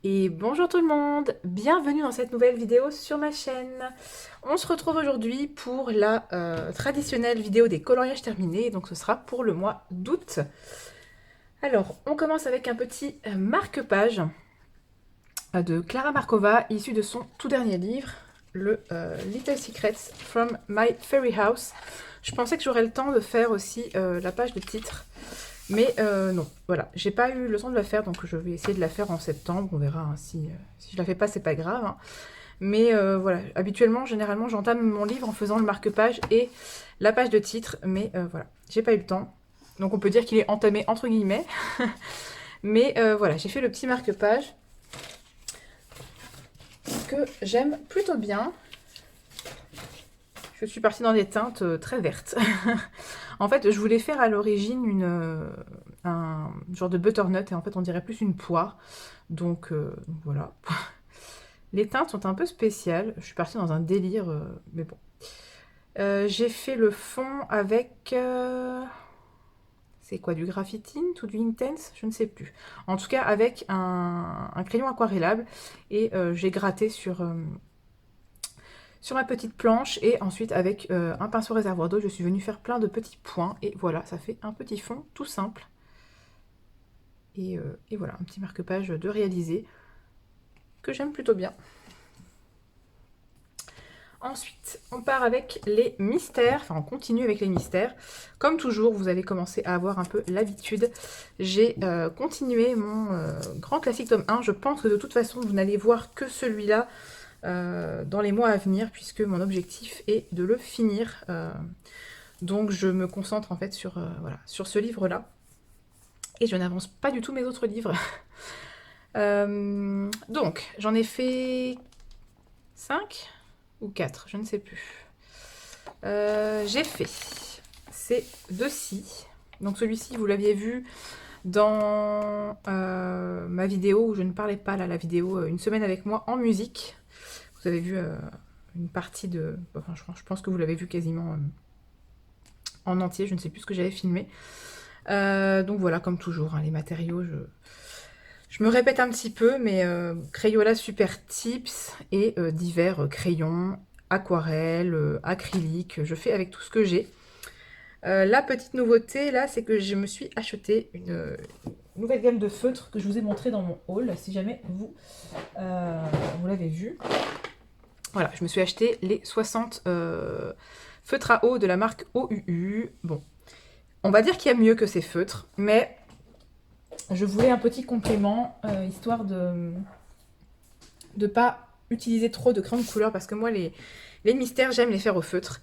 Et bonjour tout le monde, bienvenue dans cette nouvelle vidéo sur ma chaîne. On se retrouve aujourd'hui pour la traditionnelle vidéo des coloriages terminés, donc ce sera pour le mois d'août. Alors, on commence avec un petit marque-page de Clara Markova, issu de son tout dernier livre, le Little Secrets from My Fairy House. Je pensais que j'aurais le temps de faire aussi la page de titre, mais non, voilà, j'ai pas eu le temps de la faire, donc je vais essayer de la faire en septembre, on verra hein, si je la fais pas, c'est pas grave. Hein. Mais voilà, habituellement, généralement, j'entame mon livre en faisant le marque-page et la page de titre, mais voilà, j'ai pas eu le temps. Donc on peut dire qu'il est entamé entre guillemets. Mais voilà, j'ai fait le petit marque-page que j'aime plutôt bien. Je suis partie dans des teintes très vertes. En fait, je voulais faire à l'origine un genre de butternut, et en fait, on dirait plus une poire. Donc, voilà. Les teintes sont un peu spéciales. Je suis partie dans un délire, mais bon. J'ai fait le fond avec... c'est quoi, du graphitine ou du intense? Je ne sais plus. En tout cas, avec un crayon aquarellable. Et j'ai gratté sur ma petite planche et ensuite avec un pinceau réservoir d'eau, je suis venue faire plein de petits points et voilà, ça fait un petit fond tout simple. Et voilà, un petit marque-page de réaliser que j'aime plutôt bien. Ensuite, on part avec les mystères, enfin on continue avec les mystères. Comme toujours, vous allez commencer à avoir un peu l'habitude. J'ai continué mon grand classique tome 1. Je pense que de toute façon, vous n'allez voir que celui-là dans les mois à venir, puisque mon objectif est de le finir. Donc je me concentre en fait voilà, sur ce livre-là. Et je n'avance pas du tout mes autres livres. Donc, j'en ai fait 5 ou 4, je ne sais plus. J'ai fait ces deux-ci. Donc celui-ci, vous l'aviez vu dans ma vidéo où je ne parlais pas, là, la vidéo Une semaine avec moi en musique. Vous avez vu une partie de... Enfin, je pense que vous l'avez vu quasiment en entier, je ne sais plus ce que j'avais filmé. Donc voilà, comme toujours, hein, les matériaux, je me répète un petit peu, mais Crayola Super Tips et divers crayons, aquarelles, acryliques, je fais avec tout ce que j'ai. La petite nouveauté, là, c'est que je me suis acheté une nouvelle gamme de feutres que je vous ai montré dans mon haul, si jamais vous l'avez vu. Voilà, je me suis acheté les 60 feutres à eau de la marque OUU. Bon, on va dire qu'il y a mieux que ces feutres, mais je voulais un petit complément, histoire de ne pas utiliser trop de crayons de couleur, parce que moi, les mystères, j'aime les faire au feutre.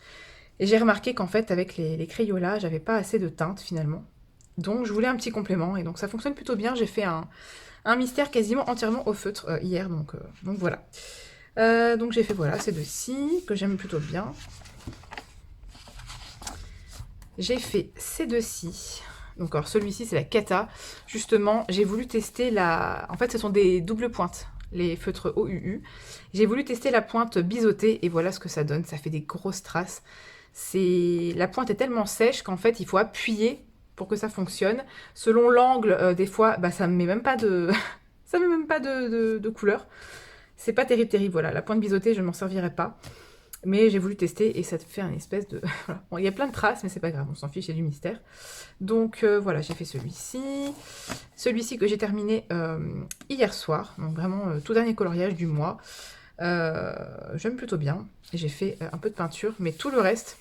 Et j'ai remarqué qu'en fait, avec les Crayola, j'avais pas assez de teinte, finalement. Donc, je voulais un petit complément, et donc ça fonctionne plutôt bien. J'ai fait un mystère quasiment entièrement au feutre hier, donc voilà. Donc j'ai fait, voilà, ces deux-ci, que j'aime plutôt bien. J'ai fait ces deux-ci. Donc alors celui-ci c'est la Kata. Justement, j'ai voulu tester la... En fait ce sont des doubles pointes, les feutres OUU. J'ai voulu tester la pointe biseautée et voilà ce que ça donne. Ça fait des grosses traces. La pointe est tellement sèche qu'en fait il faut appuyer pour que ça fonctionne. Selon l'angle, des fois, bah, ça ne met même pas de... ça met même pas de couleur. C'est pas terrible, terrible. Voilà, la pointe biseautée, je ne m'en servirai pas. Mais j'ai voulu tester et ça te fait un espèce de... Voilà. Bon, il y a plein de traces, mais c'est pas grave, on s'en fiche, c'est du mystère. Donc voilà, j'ai fait celui-ci. Celui-ci que j'ai terminé hier soir, donc vraiment tout dernier coloriage du mois. J'aime plutôt bien. J'ai fait un peu de peinture, mais tout le reste,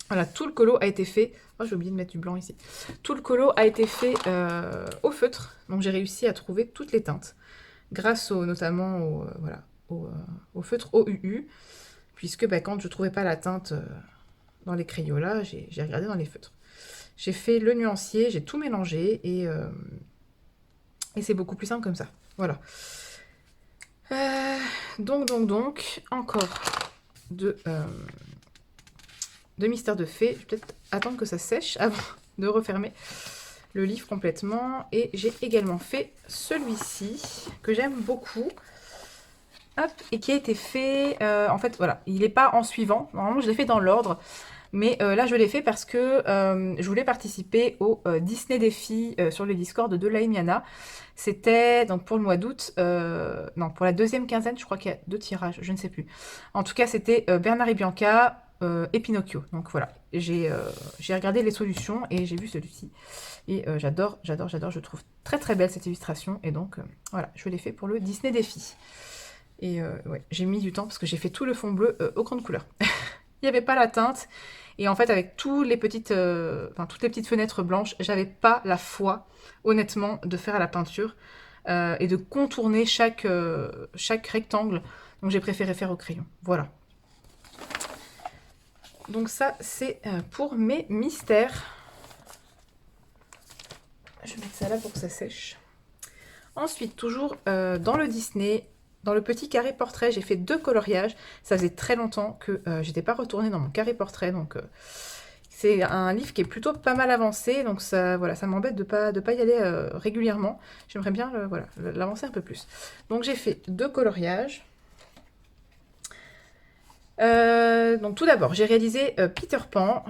voilà, tout le colo a été fait... Oh, j'ai oublié de mettre du blanc ici. Tout le colo a été fait au feutre, donc j'ai réussi à trouver toutes les teintes, grâce notamment au feutre OUU. Puisque bah, quand je ne trouvais pas la teinte dans les Crayola, j'ai regardé dans les feutres. J'ai fait le nuancier, j'ai tout mélangé et c'est beaucoup plus simple comme ça. Voilà. Donc, encore de Mystère de Fée. Je vais peut-être attendre que ça sèche avant de refermer le livre complètement. Et j'ai également fait celui-ci, que j'aime beaucoup. Hop, et qui a été fait, en fait, voilà, il n'est pas en suivant. Normalement, je l'ai fait dans l'ordre. Mais là, je l'ai fait parce que je voulais participer au Disney Défi sur le Discord de Laimiana. C'était donc pour le mois d'août, non, pour la deuxième quinzaine, je crois qu'il y a 2 tirages, je ne sais plus. En tout cas, c'était Bernard et Bianca et Pinocchio. Donc voilà, j'ai regardé les solutions et j'ai vu celui-ci. Et j'adore, j'adore, j'adore, je trouve très très belle cette illustration. Et donc voilà, je l'ai fait pour le Disney Défi. Et ouais, j'ai mis du temps parce que j'ai fait tout le fond bleu aux grandes couleurs. Il n'y avait pas la teinte. Et en fait, avec toutes les petites fenêtres blanches, j'avais pas la foi, honnêtement, de faire à la peinture et de contourner chaque rectangle. Donc j'ai préféré faire au crayon. Voilà. Donc ça, c'est pour mes mystères. Je vais mettre ça là pour que ça sèche. Ensuite, toujours dans le Disney, dans le petit carré portrait, j'ai fait 2 coloriages. Ça faisait très longtemps que j'étais pas retournée dans mon carré portrait, donc c'est un livre qui est plutôt pas mal avancé, donc ça, voilà, ça m'embête de pas y aller régulièrement. J'aimerais bien voilà, l'avancer un peu plus. Donc j'ai fait 2 coloriages. Donc tout d'abord, j'ai réalisé Peter Pan.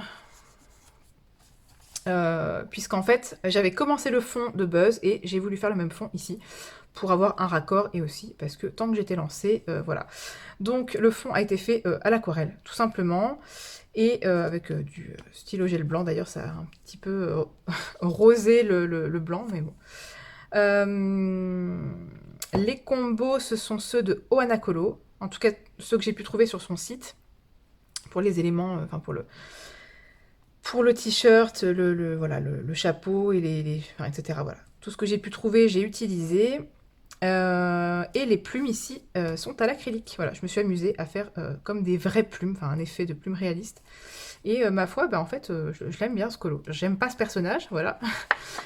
Puisqu'en fait, j'avais commencé le fond de Buzz et j'ai voulu faire le même fond ici pour avoir un raccord et aussi parce que tant que j'étais lancée, voilà. Donc le fond a été fait à l'aquarelle, tout simplement, et avec du stylo gel blanc. D'ailleurs, ça a un petit peu rosé le blanc, mais bon. Les combos, ce sont ceux de Ohana Colo, en tout cas ceux que j'ai pu trouver sur son site, pour les éléments, enfin pour le t-shirt, voilà, le chapeau, et enfin, etc. Voilà. Tout ce que j'ai pu trouver, j'ai utilisé. Et les plumes ici sont à l'acrylique. Voilà, je me suis amusée à faire comme des vraies plumes, enfin un effet de plume réaliste. Et ma foi, bah, en fait, je l'aime bien ce colo. J'aime pas ce personnage, voilà.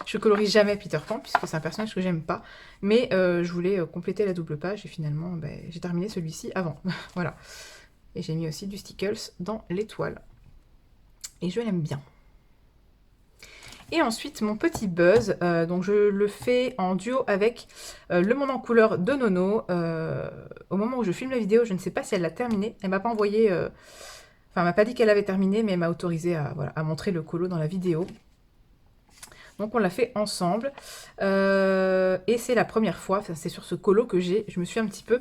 Je colorise jamais Peter Pan, puisque c'est un personnage que j'aime pas. Mais je voulais compléter la double page, et finalement, bah, j'ai terminé celui-ci avant. Voilà. Et j'ai mis aussi du Stickles dans l'étoile. Et je l'aime bien. Et ensuite, mon petit Buzz, donc je le fais en duo avec Le Monde en couleur de Nono. Au moment où je filme la vidéo, je ne sais pas si elle l'a terminé. Elle m'a pas envoyé... Enfin, elle m'a pas dit qu'elle avait terminé, mais elle m'a autorisé à, voilà, à montrer le colo dans la vidéo. Donc on l'a fait ensemble. Et c'est la première fois, c'est sur ce colo que je me suis un petit peu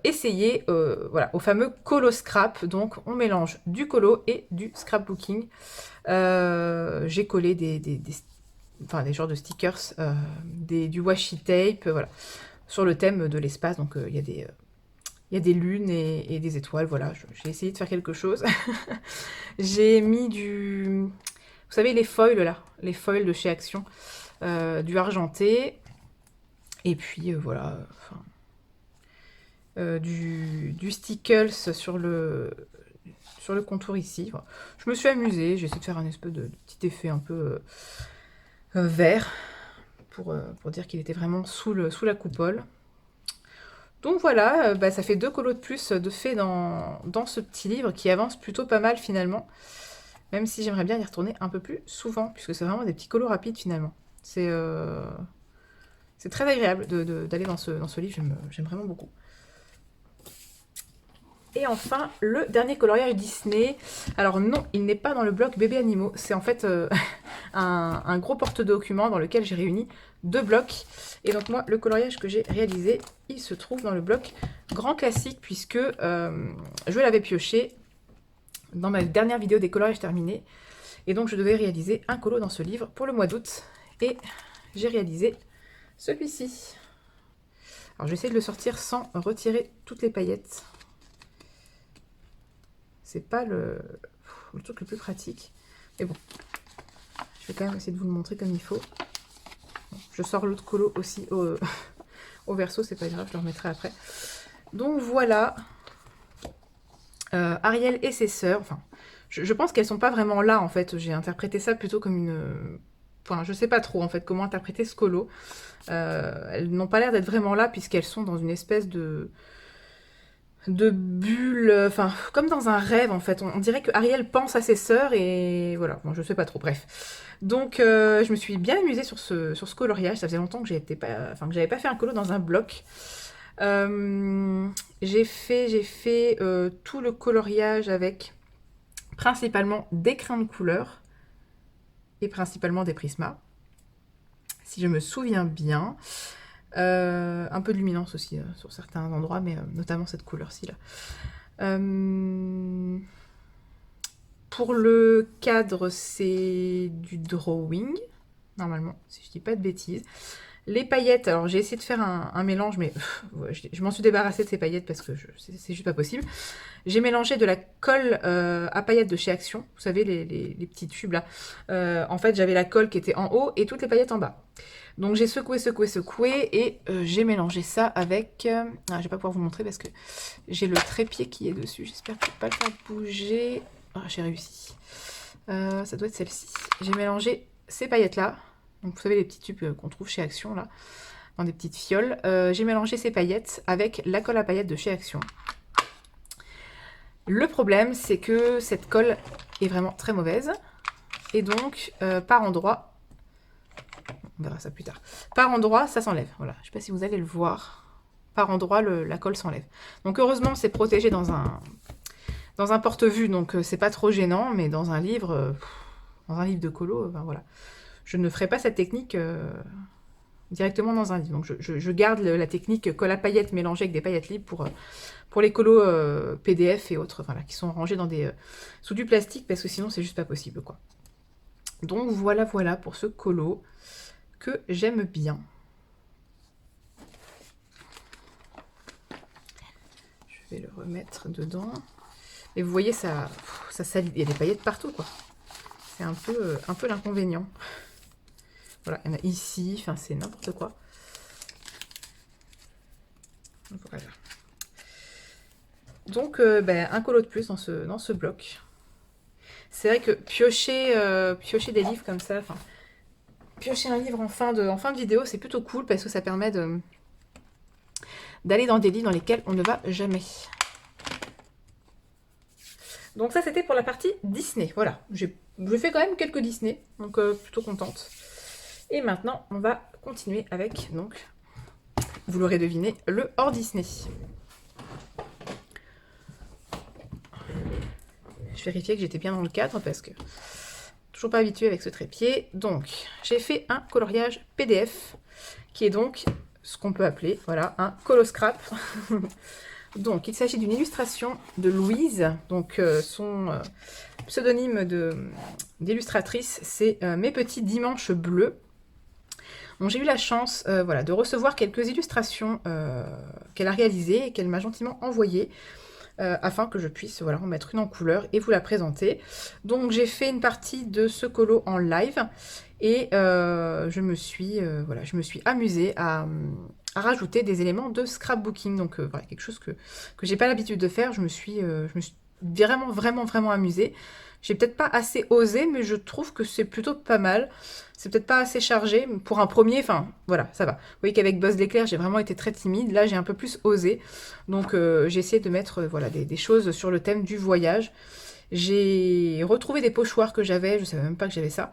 essayé voilà, au fameux colo scrap. Donc on mélange du colo et du scrapbooking. J'ai collé des genres de stickers, du washi tape, voilà, sur le thème de l'espace. Donc il y a des lunes et des étoiles, voilà, j'ai essayé de faire quelque chose. J'ai mis vous savez, les foils là, les foils de chez Action, du argenté, et puis voilà, du stickles sur le contour ici. Voilà. Je me suis amusée, j'ai essayé de faire un espèce de petit effet un peu vert pour dire qu'il était vraiment sous la coupole. Donc voilà, bah, ça fait 2 colos de plus de fait dans ce petit livre qui avance plutôt pas mal finalement. Même si j'aimerais bien y retourner un peu plus souvent, puisque c'est vraiment des petits colos rapides finalement. C'est très agréable d'aller dans ce livre, j'aime vraiment beaucoup. Et enfin, le dernier coloriage Disney. Alors non, il n'est pas dans le bloc bébé animaux. C'est en fait un gros porte-document dans lequel j'ai réuni 2 blocs. Et donc moi, le coloriage que j'ai réalisé, il se trouve dans le bloc grand classique, puisque je l'avais pioché dans ma dernière vidéo des coloriages terminés. Et donc je devais réaliser un colo dans ce livre pour le mois d'août. Et j'ai réalisé celui-ci. Alors je vais essayer de le sortir sans retirer toutes les paillettes. C'est pas le truc le plus pratique. Mais bon, je vais quand même essayer de vous le montrer comme il faut. Bon, je sors l'autre colo aussi au verso, c'est pas grave, je le remettrai après. Donc voilà, Ariel et ses sœurs. Enfin, je pense qu'elles sont pas vraiment là en fait. J'ai interprété ça plutôt comme une... Enfin, je sais pas trop en fait comment interpréter ce colo. Elles n'ont pas l'air d'être vraiment là puisqu'elles sont dans une espèce de bulle, enfin comme dans un rêve en fait. On dirait que Ariel pense à ses sœurs et voilà, bon, je sais pas trop, bref. Donc je me suis bien amusée sur ce coloriage. Ça faisait longtemps que j'avais pas fait un colo dans un bloc. J'ai fait tout le coloriage avec principalement des crayons de couleur et principalement des Prisma, si je me souviens bien. Un peu de luminance aussi sur certains endroits, mais notamment cette couleur-ci là. Pour le cadre, c'est du drawing, normalement, si je dis pas de bêtises. Les paillettes, alors j'ai essayé de faire un mélange, mais je m'en suis débarrassée de ces paillettes parce que c'est juste pas possible. J'ai mélangé de la colle à paillettes de chez Action, vous savez, les petits tubes là. En fait, j'avais la colle qui était en haut et toutes les paillettes en bas. Donc j'ai secoué, secoué, secoué et j'ai mélangé ça avec... je vais pas pouvoir vous montrer parce que j'ai le trépied qui est dessus. J'espère que je ne vais pas le faire bouger. Ah, j'ai réussi. Ça doit être celle-ci. J'ai mélangé ces paillettes là. Donc vous savez les petits tubes qu'on trouve chez Action là, dans des petites fioles. J'ai mélangé ces paillettes avec la colle à paillettes de chez Action. Le problème c'est que cette colle est vraiment très mauvaise. Et donc par endroit, on verra ça plus tard, par endroit ça s'enlève. Voilà, je ne sais pas si vous allez le voir. Par endroit la colle s'enlève. Donc heureusement c'est protégé dans un porte-vue, donc c'est pas trop gênant, mais dans un livre de colo, ben voilà. Je ne ferai pas cette technique directement dans un livre. Donc je garde la technique colle à paillettes mélangée avec des paillettes libres pour les colos PDF et autres, voilà, qui sont rangés sous du plastique, parce que sinon c'est juste pas possible, quoi. Donc voilà pour ce colo que j'aime bien. Je vais le remettre dedans. Et vous voyez, ça salit. Il y a des paillettes partout, quoi. C'est un peu l'inconvénient. Voilà, il y en a ici, enfin c'est n'importe quoi. Voilà. Donc un colo de plus dans ce bloc. C'est vrai que piocher des livres comme ça, enfin piocher un livre en fin de vidéo, c'est plutôt cool parce que ça permet d'aller dans des livres dans lesquels on ne va jamais. Donc ça c'était pour la partie Disney, voilà. Je fais quand même quelques Disney, donc plutôt contente. Et maintenant on va continuer avec, donc, vous l'aurez deviné, le hors Disney. Je vérifiais que j'étais bien dans le cadre parce que toujours pas habituée avec ce trépied. Donc j'ai fait un coloriage PDF qui est donc ce qu'on peut appeler, voilà, un colo scrap. Donc, il s'agit d'une illustration de Louise. Donc, son pseudonyme d'illustratrice, c'est Mes petits dimanches bleus. Donc, j'ai eu la chance voilà, de recevoir quelques illustrations qu'elle a réalisées et qu'elle m'a gentiment envoyées afin que je puisse voilà, en mettre une en couleur et vous la présenter. Donc, j'ai fait une partie de ce colo en live et je me suis amusée à rajouter des éléments de scrapbooking. Donc voilà, quelque chose que j'ai pas l'habitude de faire. Je me suis vraiment amusée. J'ai peut-être pas assez osé, mais je trouve que c'est plutôt pas mal. C'est peut-être pas assez chargé pour un premier, enfin voilà, ça va. Vous voyez qu'avec Buzz l'éclair, j'ai vraiment été très timide. Là, j'ai un peu plus osé. Donc j'ai essayé de mettre voilà, des choses sur le thème du voyage. J'ai retrouvé des pochoirs que j'avais, je savais même pas que j'avais ça.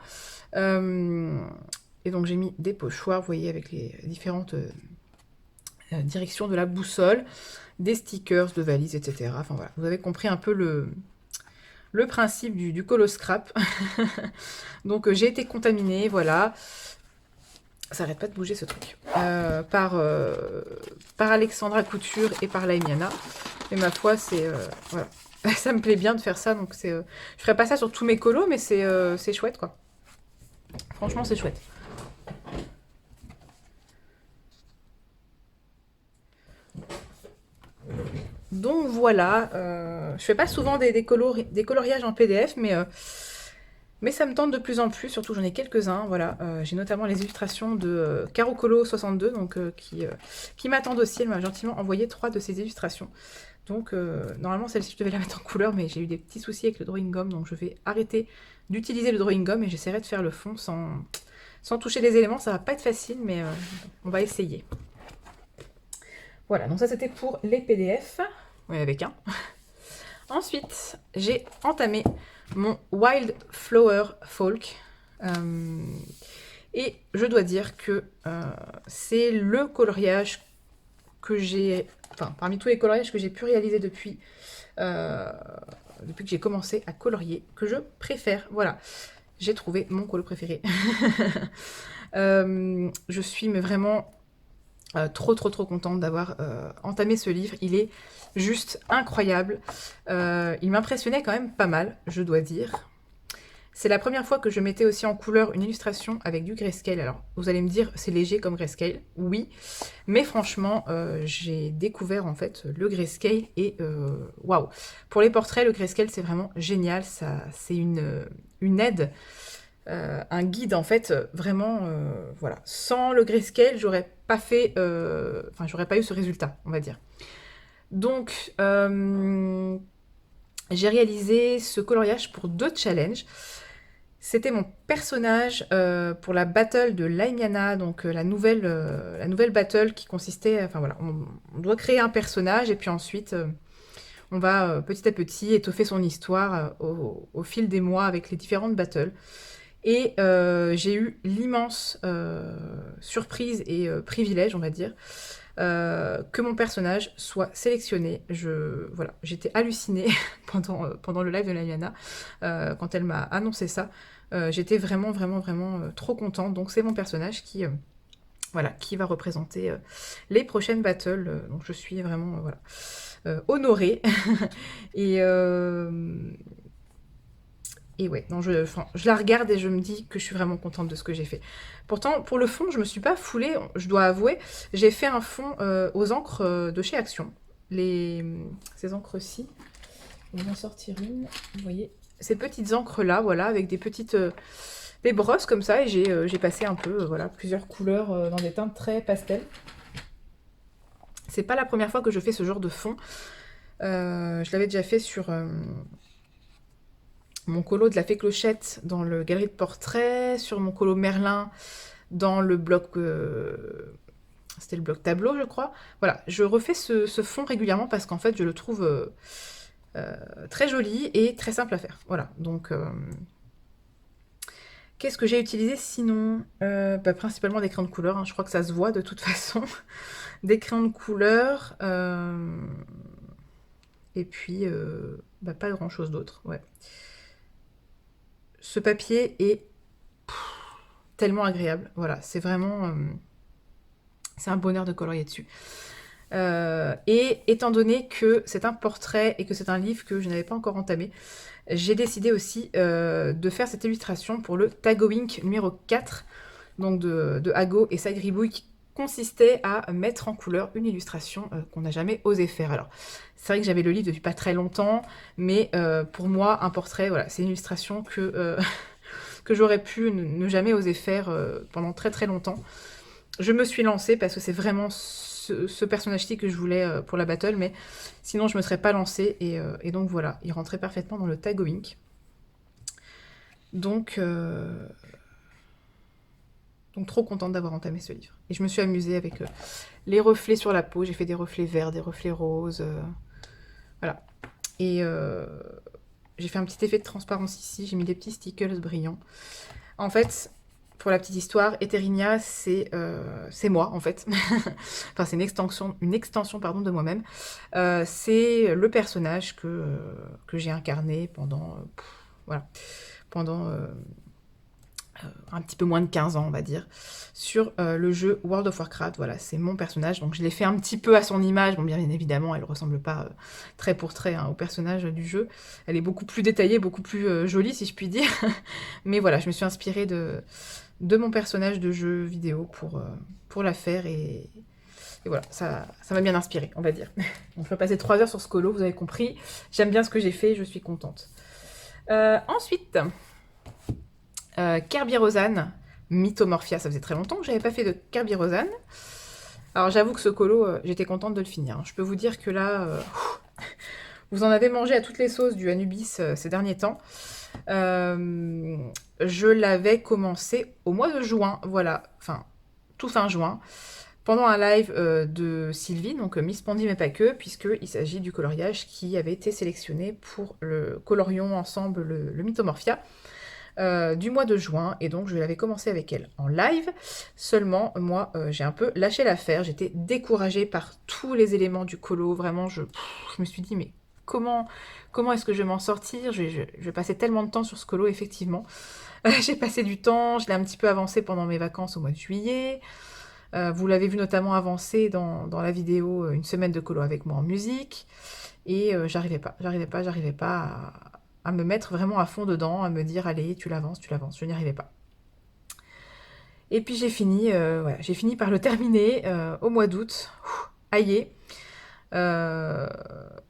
Et donc j'ai mis des pochoirs, vous voyez, avec les différentes direction de la boussole, des stickers de valises, etc. Enfin voilà, vous avez compris un peu le principe du colo scrap. Donc j'ai été contaminée, voilà. Ça arrête pas de bouger ce truc. Par Alexandra Couture et par Laimiana. Et ma foi, c'est... voilà. Ça me plaît bien de faire ça, donc c'est... je ferai pas ça sur tous mes colos, mais c'est chouette, quoi. Franchement, c'est chouette. Donc voilà, je fais pas souvent des coloriages en PDF, mais ça me tente de plus en plus, surtout j'en ai quelques-uns, voilà. J'ai notamment les illustrations de Caro Colo 62, donc, qui m'attendent aussi, elle m'a gentiment envoyé 3 de ces illustrations. Donc normalement celle-ci je devais la mettre en couleur, mais j'ai eu des petits soucis avec le drawing gum, donc je vais arrêter d'utiliser le drawing gum et j'essaierai de faire le fond sans toucher les éléments. Ça va pas être facile, mais on va essayer. Voilà, donc ça c'était pour les PDF. Oui, avec un. Ensuite, j'ai entamé mon Wild Flower Folk. Et je dois dire que c'est le coloriage que j'ai... Enfin, parmi tous les coloriages que j'ai pu réaliser depuis depuis que j'ai commencé à colorier, que je préfère. Voilà, j'ai trouvé mon colo préféré. Je suis mais vraiment trop contente d'avoir entamé ce livre. Il est juste incroyable. Il m'impressionnait quand même pas mal, je dois dire. C'est la première fois que je mettais aussi en couleur une illustration avec du grayscale. Alors, vous allez me dire, c'est léger comme grayscale. Oui, mais franchement, j'ai découvert en fait le grayscale et waouh. Pour les portraits, le grayscale, c'est vraiment génial. C'est une aide, un guide en fait, vraiment, voilà. Sans le grayscale, j'aurais pas fait, enfin, j'aurais pas eu ce résultat, on va dire. Donc, j'ai réalisé ce coloriage pour 2 challenges. C'était mon personnage pour la battle de Laimiana, donc la nouvelle battle qui consistait, enfin voilà, on doit créer un personnage et puis ensuite on va petit à petit étoffer son histoire au fil des mois avec les différentes battles. Et j'ai eu l'immense surprise et privilège, on va dire, que mon personnage soit sélectionné. Voilà, j'étais hallucinée pendant le live de Laimiana quand elle m'a annoncé ça. J'étais vraiment trop contente. Donc c'est mon personnage qui, voilà, qui va représenter les prochaines battles. Donc je suis vraiment voilà, honorée. et, et ouais, non, je la regarde et je me dis que je suis vraiment contente de ce que j'ai fait. Pourtant, pour le fond, je me suis pas foulée, je dois avouer. J'ai fait un fond aux encres de chez Action. Ces encres-ci, on va en sortir une, vous voyez. Ces petites encres-là, voilà, avec des petites des brosses comme ça. Et j'ai passé un peu, voilà, plusieurs couleurs dans des teintes très pastel. C'est pas la première fois que je fais ce genre de fond. Je l'avais déjà fait sur... mon colo de la Fée Clochette dans le galerie de portraits, sur mon colo Merlin dans le bloc, c'était le bloc tableau je crois. Voilà, je refais ce fond régulièrement parce qu'en fait je le trouve très joli et très simple à faire. Voilà, donc qu'est-ce que j'ai utilisé sinon principalement des crayons de couleur, hein. Je crois que ça se voit de toute façon. Des crayons de couleur et puis pas grand chose d'autre, ouais. Ce papier est tellement agréable. Voilà, c'est vraiment... c'est un bonheur de colorier dessus. Et étant donné que c'est un portrait et que c'est un livre que je n'avais pas encore entamé, j'ai décidé aussi de faire cette illustration pour le Tagoink numéro 4, donc de Hago et Sagribouille, qui consistait à mettre en couleur une illustration qu'on n'a jamais osé faire. Alors, c'est vrai que j'avais le livre depuis pas très longtemps, mais pour moi, un portrait, voilà, c'est une illustration que... que j'aurais pu ne jamais oser faire pendant très longtemps. Je me suis lancée parce que c'est vraiment ce personnage-ci que je voulais pour la battle, mais sinon je me serais pas lancée, et donc voilà, il rentrait parfaitement dans le Tagoink. Donc trop contente d'avoir entamé ce livre. Et je me suis amusée avec les reflets sur la peau, j'ai fait des reflets verts, des reflets roses, voilà. Et j'ai fait un petit effet de transparence ici, j'ai mis des petits stickers brillants. En fait, pour la petite histoire, Eterinia, c'est moi, en fait. Enfin, c'est une extension pardon, de moi-même. C'est le personnage que j'ai incarné pendant, voilà, pendant un petit peu moins de 15 ans, on va dire, sur le jeu World of Warcraft. Voilà, c'est mon personnage, donc je l'ai fait un petit peu à son image. Bon, bien évidemment, elle ne ressemble pas trait pour trait au personnage du jeu. Elle est beaucoup plus détaillée, beaucoup plus jolie, si je puis dire. Mais voilà, je me suis inspirée de mon personnage de jeu vidéo pour la faire, et voilà, ça m'a bien inspirée, on va dire. Donc, je vais passer 3 heures sur ce colo, vous avez compris. J'aime bien ce que j'ai fait, je suis contente. Ensuite... Kerberos, Mythomorphia, ça faisait très longtemps que j'avais pas fait de Kerberos. Alors j'avoue que ce colo, j'étais contente de le finir. Je peux vous dire que là, vous en avez mangé à toutes les sauces du Anubis ces derniers temps. Je l'avais commencé au mois de juin, voilà, enfin, tout fin juin, pendant un live de Sylvie, donc Miss Pandy mais pas que, puisqu'il s'agit du coloriage qui avait été sélectionné pour le Colorions ensemble le Mythomorphia. Du mois de juin, et donc je l'avais commencé avec elle en live. Seulement, moi, j'ai un peu lâché l'affaire. J'étais découragée par tous les éléments du colo. Vraiment, je me suis dit, mais comment est-ce que je vais m'en sortir. Je passais tellement de temps sur ce colo, effectivement. J'ai passé du temps, je l'ai un petit peu avancé pendant mes vacances au mois de juillet. Vous l'avez vu notamment avancer dans la vidéo une semaine de colo avec moi en musique. Et j'arrivais pas à me mettre vraiment à fond dedans, à me dire allez, tu l'avances, je n'y arrivais pas. Et puis j'ai fini, voilà, j'ai fini par le terminer au mois d'août. Aïe.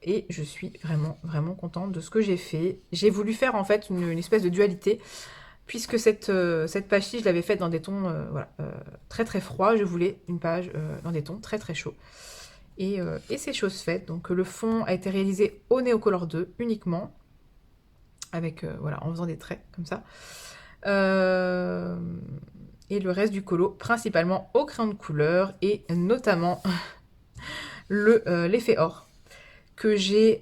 Et je suis vraiment contente de ce que j'ai fait. J'ai voulu faire en fait une espèce de dualité, puisque cette page-ci, je l'avais faite dans des tons voilà, très froids. Je voulais une page dans des tons très chauds. Et c'est chose faite. Donc le fond a été réalisé au Neocolor 2 uniquement, avec voilà, en faisant des traits comme ça. Et le reste du colo, principalement au crayon de couleur, et notamment l'effet or, que j'ai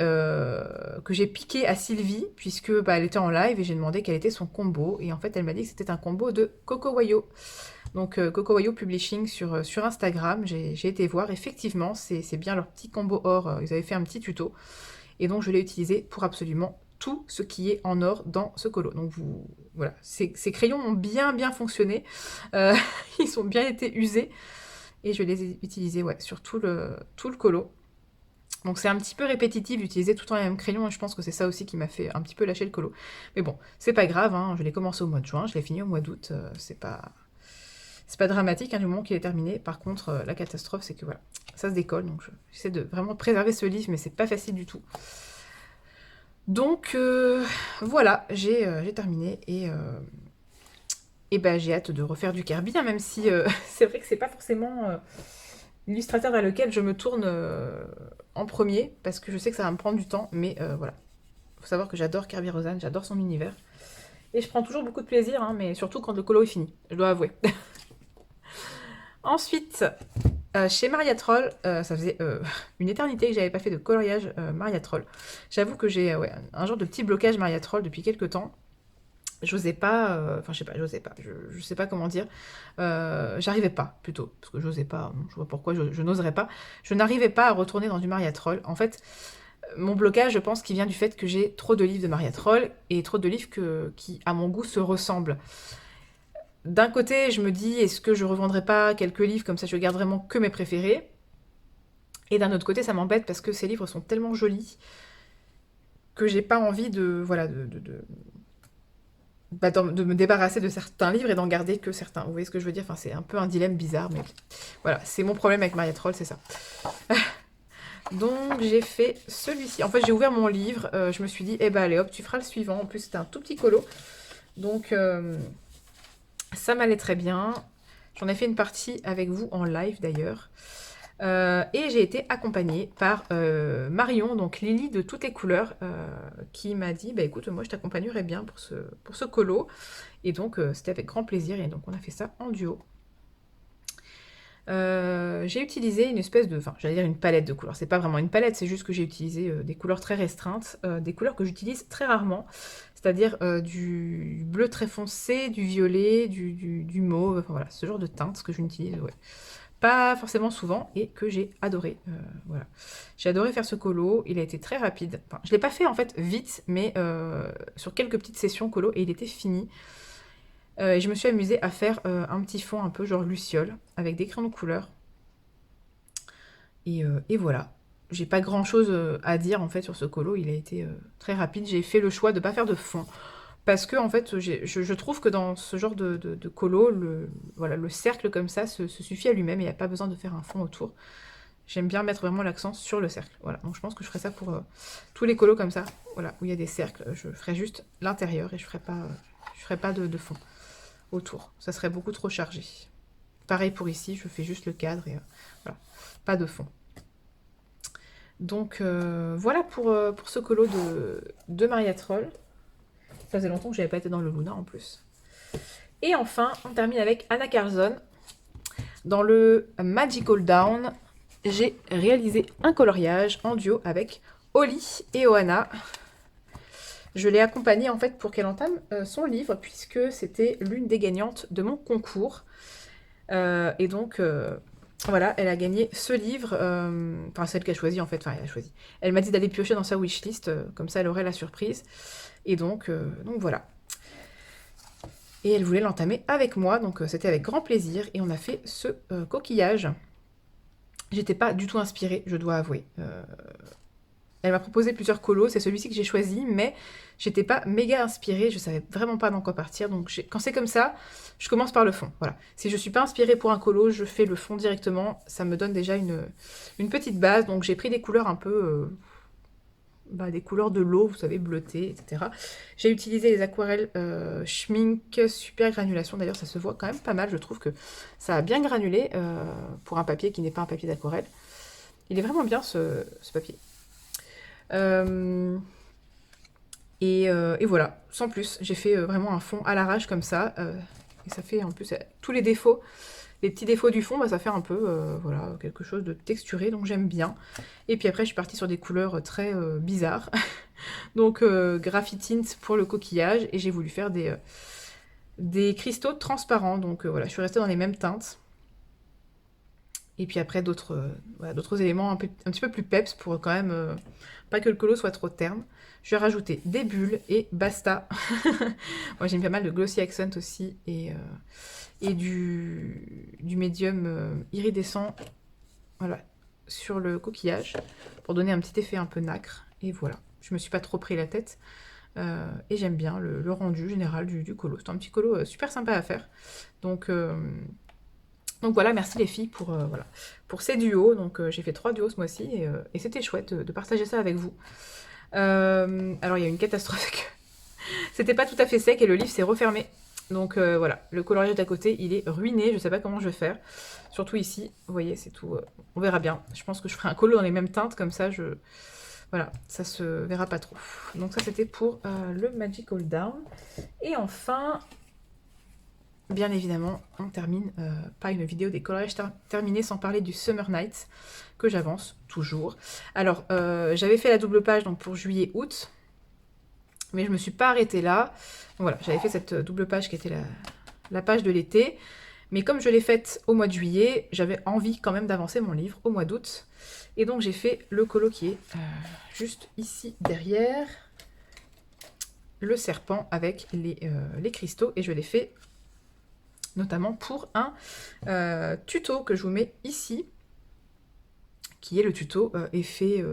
piqué à Sylvie, puisque bah, elle était en live et j'ai demandé quel était son combo. Et en fait, elle m'a dit que c'était un combo de Coco Wayo. Donc Coco Wayo Publishing sur Instagram, j'ai été voir, effectivement, c'est bien leur petit combo or. Ils avaient fait un petit tuto. Et donc, je l'ai utilisé pour absolument tout ce qui est en or dans ce colo. Donc, voilà, ces crayons ont bien fonctionné. Ils ont bien été usés. Et je les ai utilisés ouais, sur tout le colo. Donc c'est un petit peu répétitif d'utiliser tout le temps les mêmes crayons, et je pense que c'est ça aussi qui m'a fait un petit peu lâcher le colo. Mais bon, c'est pas grave, hein, je l'ai commencé au mois de juin, je l'ai fini au mois d'août, c'est pas dramatique hein, du moment qu'il est terminé. Par contre, la catastrophe, c'est que voilà, ça se décolle, donc j'essaie de vraiment préserver ce livre, mais c'est pas facile du tout. Donc voilà, j'ai terminé, et ben, j'ai hâte de refaire du Kirby, hein, même si c'est vrai que c'est pas forcément l'illustrateur vers lequel je me tourne en premier, parce que je sais que ça va me prendre du temps, mais voilà. Il faut savoir que j'adore Kirby Rosanne, j'adore son univers. Et je prends toujours beaucoup de plaisir, hein, mais surtout quand le colo est fini, je dois avouer. Ensuite, chez Maria Troll, ça faisait une éternité que j'avais pas fait de coloriage Maria Troll. J'avoue que j'ai ouais, un genre de petit blocage Maria Troll depuis quelques temps. J'osais pas, enfin je sais pas, je sais pas comment dire, j'arrivais pas plutôt, parce que j'osais pas, je vois pourquoi je n'oserais pas, je n'arrivais pas à retourner dans du Maria Troll. En fait, mon blocage, je pense qu'il vient du fait que j'ai trop de livres de Maria Troll, et trop de livres qui, à mon goût, se ressemblent. D'un côté, je me dis, est-ce que je revendrai pas quelques livres, comme ça je garde vraiment que mes préférés, et d'un autre côté, ça m'embête parce que ces livres sont tellement jolis que j'ai pas envie de, voilà, de me débarrasser de certains livres et d'en garder que certains. Vous voyez ce que je veux dire? Enfin, c'est un peu un dilemme bizarre, mais voilà, c'est mon problème avec Maria Troll, c'est ça. Donc, j'ai fait celui-ci. En fait, j'ai ouvert mon livre, je me suis dit, eh ben allez hop, tu feras le suivant. En plus, c'était un tout petit colo. Donc, ça m'allait très bien. J'en ai fait une partie avec vous en live, d'ailleurs. Et j'ai été accompagnée par Marion, donc Lily de toutes les couleurs, qui m'a dit bah écoute, moi je t'accompagnerai bien pour ce colo. Et donc c'était avec grand plaisir, et donc on a fait ça en duo. J'ai utilisé une espèce de, enfin j'allais dire une palette de couleurs, c'est pas vraiment une palette, c'est juste que j'ai utilisé des couleurs très restreintes, des couleurs que j'utilise très rarement, c'est-à-dire du bleu très foncé, du violet, du mauve, enfin voilà, ce genre de teintes que je n'utilise ouais, pas forcément souvent, et que j'ai adoré. Voilà. J'ai adoré faire ce colo, il a été très rapide. Enfin, je ne l'ai pas fait en fait vite, mais sur quelques petites sessions colo, et il était fini. Et je me suis amusée à faire un petit fond un peu genre luciole, avec des crayons de couleur. Et voilà. J'ai pas grand chose à dire en fait sur ce colo, il a été très rapide. J'ai fait le choix de ne pas faire de fond. Parce que, en fait, je trouve que dans ce genre de colo, voilà, le cercle comme ça se suffit à lui-même, et il n'y a pas besoin de faire un fond autour. J'aime bien mettre vraiment l'accent sur le cercle. Voilà, donc je pense que je ferai ça pour tous les colos comme ça, voilà, où il y a des cercles. Je ferai juste l'intérieur et je ferai pas de fond autour. Ça serait beaucoup trop chargé. Pareil pour ici, je fais juste le cadre et voilà, pas de fond. Donc voilà pour ce colo de Maria Troll. Ça faisait longtemps que j'avais pas été dans le Luna en plus. Et enfin, on termine avec Anna Carlson. Dans le Magical Down, j'ai réalisé un coloriage en duo avec Oli et Oana. Je l'ai accompagnée en fait pour qu'elle entame son livre, puisque c'était l'une des gagnantes de mon concours. Et donc, Voilà, elle a gagné ce livre, enfin celle qu'elle a choisi en fait, enfin elle a choisi. Elle m'a dit d'aller piocher dans sa wishlist, comme ça elle aurait la surprise. Et donc voilà. Et elle voulait l'entamer avec moi, donc c'était avec grand plaisir. Et on a fait ce coquillage. J'étais pas du tout inspirée, je dois avouer. Elle m'a proposé plusieurs colos, c'est celui-ci que j'ai choisi, mais j'étais pas méga inspirée, je savais vraiment pas dans quoi partir. Donc quand c'est comme ça, je commence par le fond. Voilà. Si je suis pas inspirée pour un colo, je fais le fond directement. Ça me donne déjà une petite base. Donc j'ai pris des couleurs un peu, des couleurs de l'eau, vous savez, bleutées, etc. J'ai utilisé les aquarelles Schmink Super Granulation. D'ailleurs, ça se voit quand même pas mal. Je trouve que ça a bien granulé pour un papier qui n'est pas un papier d'aquarelle. Il est vraiment bien ce papier. Et voilà, sans plus, j'ai fait vraiment un fond à l'arrache comme ça. Et ça fait en plus tous les défauts, les petits défauts du fond, ça fait un peu voilà, quelque chose de texturé, donc j'aime bien. Et puis après, je suis partie sur des couleurs très bizarres. Donc Graphitint pour le coquillage, et j'ai voulu faire des cristaux transparents. Donc voilà, je suis restée dans les mêmes teintes. Et puis après, d'autres voilà, éléments un petit peu plus peps pour quand même pas que le colo soit trop terne. Je vais rajouter des bulles et basta. Moi, j'aime pas mal de Glossy Accent aussi et du médium iridescent voilà, sur le coquillage pour donner un petit effet un peu nacre. Et voilà, je me suis pas trop pris la tête. Et j'aime bien le rendu général du colo. C'est un petit colo super sympa à faire. Donc voilà, merci les filles voilà, pour ces duos. Donc j'ai fait 3 duos ce mois-ci et c'était chouette de partager ça avec vous. Alors il y a une catastrophe, c'était pas tout à fait sec et le livre s'est refermé. Donc voilà, le coloriage d'à côté il est ruiné, je sais pas comment je vais faire. Surtout ici, vous voyez, c'est tout. On verra bien. Je pense que je ferai un colo dans les mêmes teintes, comme ça voilà, ça se verra pas trop. Donc ça c'était pour le Magical Down. Et enfin, bien évidemment, on termine pas une vidéo des coloriages terminés sans parler du Summer Nights, que j'avance toujours. Alors, j'avais fait la double page donc pour juillet-août, mais je me suis pas arrêtée là. Donc voilà, j'avais fait cette double page qui était la page de l'été, mais comme je l'ai faite au mois de juillet, j'avais envie quand même d'avancer mon livre au mois d'août. Et donc j'ai fait le colo qui est juste ici derrière, le serpent avec les cristaux, et je l'ai fait notamment pour un tuto que je vous mets ici, qui est le tuto effet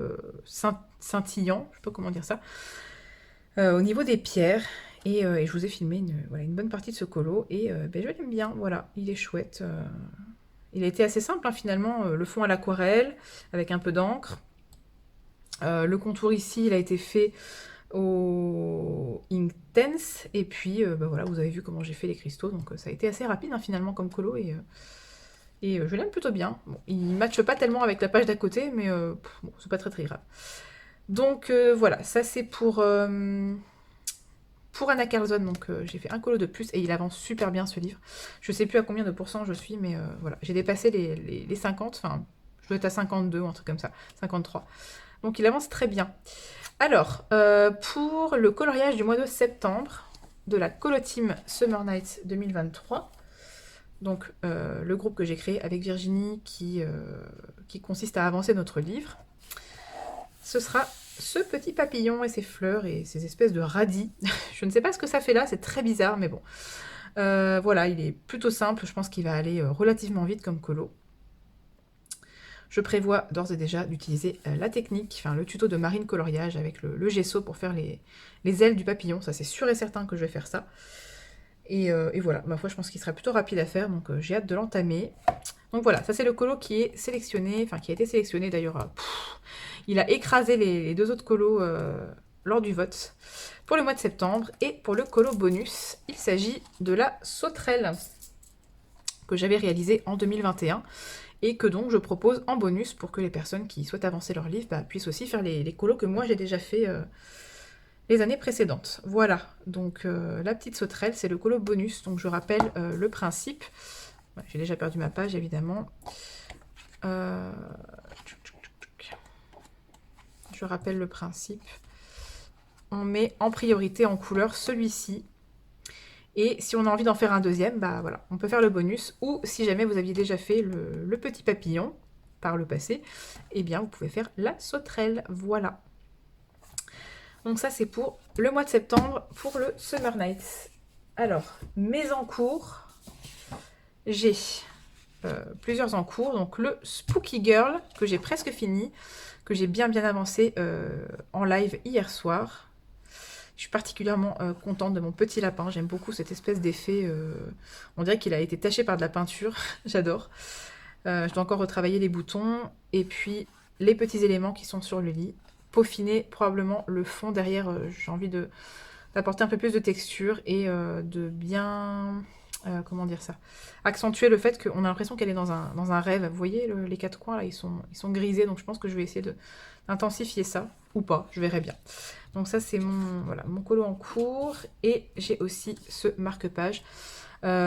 scintillant, je sais pas comment dire ça, au niveau des pierres. Et je vous ai filmé voilà, une bonne partie de ce colo, et je l'aime bien, voilà, il est chouette. Il a été assez simple, hein, finalement, le fond à l'aquarelle, avec un peu d'encre. Le contour ici, il a été fait au Inktense, et puis voilà, vous avez vu comment j'ai fait les cristaux, donc ça a été assez rapide hein, finalement comme colo, et je l'aime plutôt bien. Bon, il ne matche pas tellement avec la page d'à côté, mais bon, c'est pas très très grave. Donc voilà, ça c'est pour Anna Carlson, donc j'ai fait un colo de plus, et il avance super bien ce livre. Je sais plus à combien de pourcents je suis, mais voilà, j'ai dépassé les 50, enfin je dois être à 52 ou un truc comme ça, 53. Donc il avance très bien. Alors, pour le coloriage du mois de septembre, de la Colo Team Summer Nights 2023, donc le groupe que j'ai créé avec Virginie qui consiste à avancer notre livre, ce sera ce petit papillon et ses fleurs et ces espèces de radis. Je ne sais pas ce que ça fait là, c'est très bizarre, mais bon. Voilà, il est plutôt simple, je pense qu'il va aller relativement vite comme colo. Je prévois d'ores et déjà d'utiliser la technique, enfin le tuto de marine coloriage avec le gesso pour faire les ailes du papillon. Ça c'est sûr et certain que je vais faire ça. Et voilà, ma foi je pense qu'il sera plutôt rapide à faire, donc j'ai hâte de l'entamer. Donc voilà, ça c'est le colo qui est sélectionné, enfin qui a été sélectionné d'ailleurs. Il a écrasé les 2 autres colos lors du vote pour le mois de septembre. Et pour le colo bonus, il s'agit de la sauterelle que j'avais réalisée en 2021. Et que donc je propose en bonus pour que les personnes qui souhaitent avancer leur livre puissent aussi faire les colos que moi j'ai déjà fait les années précédentes. Voilà, donc la petite sauterelle, c'est le colo bonus. Donc je rappelle le principe. Ouais, j'ai déjà perdu ma page évidemment. Je rappelle le principe. On met en priorité en couleur celui-ci. Et si on a envie d'en faire un deuxième, bah voilà, on peut faire le bonus. Ou si jamais vous aviez déjà fait le petit papillon par le passé, eh bien vous pouvez faire la sauterelle. Voilà. Donc ça c'est pour le mois de septembre, pour le Summer Nights. Alors, mes encours, j'ai plusieurs encours. Donc le Spooky Girl, que j'ai presque fini, que j'ai bien avancé en live hier soir. Je suis particulièrement contente de mon petit lapin. J'aime beaucoup cette espèce d'effet. On dirait qu'il a été taché par de la peinture. J'adore. Je dois encore retravailler les boutons. Et puis, les petits éléments qui sont sur le lit. Peaufiner probablement le fond derrière. J'ai envie d'apporter un peu plus de texture et de bien... comment dire ça, accentuer le fait qu'on a l'impression qu'elle est dans un rêve. Vous voyez, les quatre coins, là, ils sont grisés. Donc, je pense que je vais essayer d'intensifier ça. Ou pas, je verrai bien. Donc ça, c'est mon colo en cours. Et j'ai aussi ce marque-page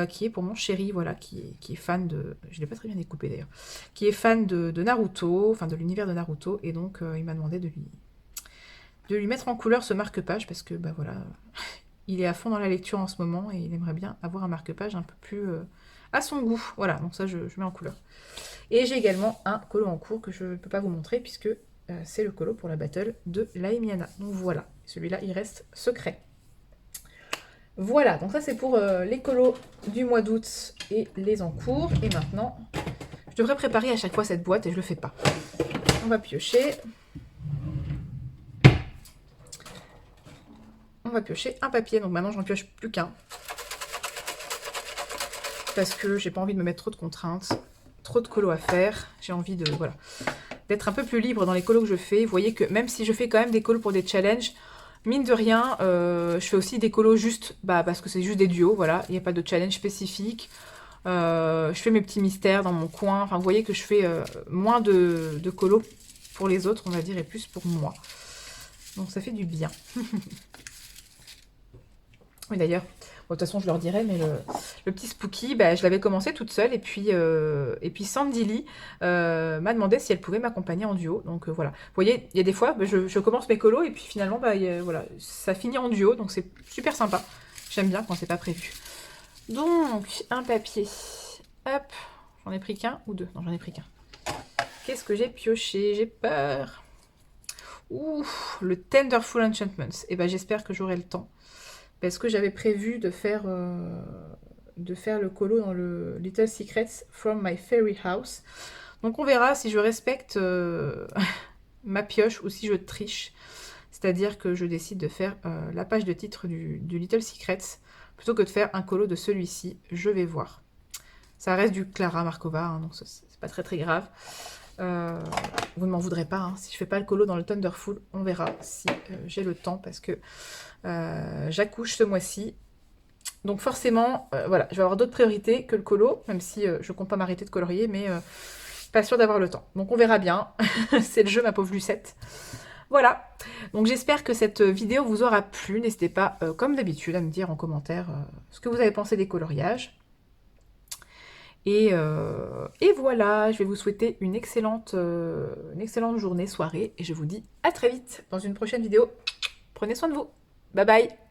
qui est pour mon chéri, voilà, qui est fan de... Je ne l'ai pas très bien découpé d'ailleurs. Qui est fan de Naruto, enfin de l'univers de Naruto. Et donc, il m'a demandé de lui mettre en couleur ce marque-page parce que, bah voilà, il est à fond dans la lecture en ce moment et il aimerait bien avoir un marque-page un peu plus à son goût. Voilà, donc ça, je mets en couleur. Et j'ai également un colo en cours que je ne peux pas vous montrer puisque c'est le colo pour la battle de Laemiana. Donc voilà, celui-là, il reste secret. Voilà, donc ça c'est pour les colos du mois d'août et les en cours. Et maintenant, je devrais préparer à chaque fois cette boîte et je le fais pas. On va piocher. On va piocher un papier. Donc maintenant, j'en pioche plus qu'un. Parce que j'ai pas envie de me mettre trop de contraintes, trop de colos à faire. J'ai envie de, voilà, d'être un peu plus libre dans les colos que je fais. Vous voyez que même si je fais quand même des colos pour des challenges, mine de rien, je fais aussi des colos juste, parce que c'est juste des duos, voilà. Il n'y a pas de challenge spécifique. Je fais mes petits mystères dans mon coin. Enfin, vous voyez que je fais moins de colos pour les autres, on va dire, et plus pour moi. Donc ça fait du bien. Oui, d'ailleurs, bon, de toute façon, je leur dirai, mais le petit Spooky, je l'avais commencé toute seule. Et puis Sandy Lee m'a demandé si elle pouvait m'accompagner en duo. Donc voilà. Vous voyez, il y a des fois, je commence mes colos et puis finalement, voilà, ça finit en duo. Donc c'est super sympa. J'aime bien quand c'est pas prévu. Donc, un papier. Hop, j'en ai pris qu'un ou deux. Non, j'en ai pris qu'un. Qu'est-ce que j'ai pioché? J'ai peur. Ouh, le Tenderful Enchantments. Et j'espère que j'aurai le temps. Parce que j'avais prévu de faire le colo dans le Little Secrets from My Fairy House. Donc on verra si je respecte ma pioche ou si je triche. C'est-à-dire que je décide de faire la page de titre du Little Secrets plutôt que de faire un colo de celui-ci. Je vais voir. Ça reste du Clara Markova, hein, donc c'est pas très très grave. Vous ne m'en voudrez pas, hein. Si je fais pas le colo dans le Thunderful, on verra si j'ai le temps parce que j'accouche ce mois-ci. Donc forcément, voilà, je vais avoir d'autres priorités que le colo, même si je compte pas m'arrêter de colorier, mais pas sûr d'avoir le temps. Donc on verra bien. C'est le jeu, ma pauvre Lucette. Voilà, donc j'espère que cette vidéo vous aura plu. N'hésitez pas, comme d'habitude, à me dire en commentaire ce que vous avez pensé des coloriages. Et voilà, je vais vous souhaiter une excellente journée, soirée, et je vous dis à très vite dans une prochaine vidéo. Prenez soin de vous. Bye bye.